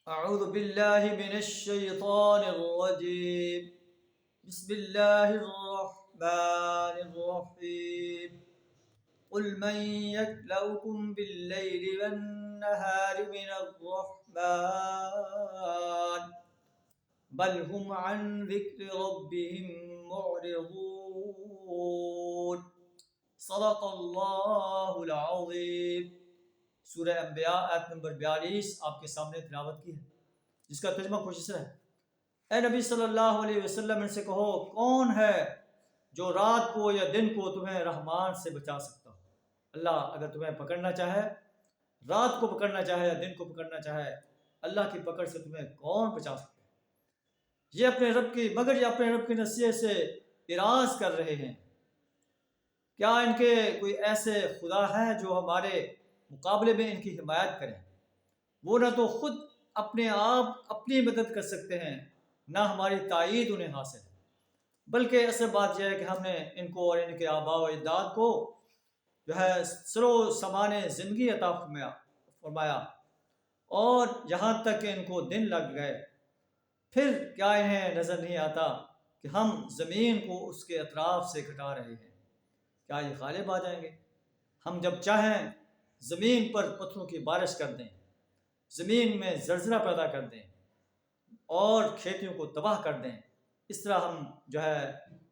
أعوذ بالله من الشيطان الرجيم بسم الله الرحمن الرحيم قل من يكلؤكم بالليل والنهار من الرحمن بل هم عن ذكر ربهم معرضون صدق اللہ العظیم۔ سورہ انبیاء آیت نمبر 42 آپ کے سامنے تلاوت کی ہے، جس کا ترجمہ کچھ اس طرح ہے: اے نبی صلی اللہ علیہ وسلم، ان سے کہو کون ہے جو رات کو یا دن کو تمہیں رحمان سے بچا سکتا ہو؟ اللہ اگر تمہیں پکڑنا چاہے، رات کو پکڑنا چاہے یا دن کو پکڑنا چاہے، اللہ کی پکڑ سے تمہیں کون بچا سکتا ہے؟ یہ اپنے رب کی نصیحت سے اعراض کر رہے ہیں۔ کیا ان کے کوئی ایسے خدا ہے جو ہمارے مقابلے میں ان کی حمایت کریں؟ وہ نہ تو خود اپنے آپ اپنی مدد کر سکتے ہیں، نہ ہماری تائید انہیں حاصل ہے، بلکہ اصل بات یہ ہے کہ ہم نے ان کو اور ان کے آباء و اجداد کو جو ہے سرو سامان زندگی عطا فرمایا، اور یہاں تک کہ ان کو دن لگ گئے، پھر کیا انہیں نظر نہیں آتا کہ ہم زمین کو اس کے اطراف سے گھٹا رہے ہیں؟ کیا یہ غالب آ جائیں گے؟ ہم جب چاہیں زمین پر پتھروں کی بارش کر دیں، زمین میں زلزلہ پیدا کر دیں اور کھیتیوں کو تباہ کر دیں۔ اس طرح ہم جو ہے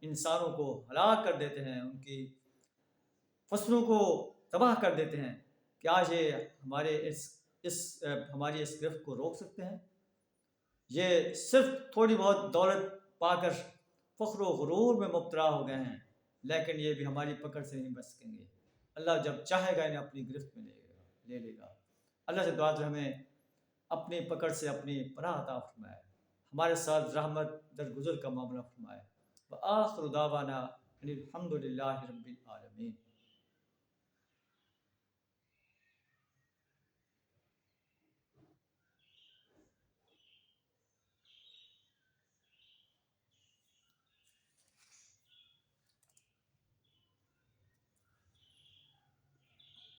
انسانوں کو ہلاک کر دیتے ہیں، ان کی فصلوں کو تباہ کر دیتے ہیں۔ کیا یہ ہماری اس گرفت کو روک سکتے ہیں؟ یہ صرف تھوڑی بہت دولت پا کر فخر و غرور میں مبتلا ہو گئے ہیں، لیکن یہ بھی ہماری پکڑ سے نہیں بچ سکیں گے۔ اللہ جب چاہے گا انہیں اپنی گرفت میں لے لے گا۔ اللہ سے دعا ہمیں اپنی پکڑ سے اپنی پناہ عطا فرمائے، ہمارے ساتھ رحمت درگزر کا معاملہ فرمائے۔ وآخر دعوانا ان الحمد للہ رب العالمین۔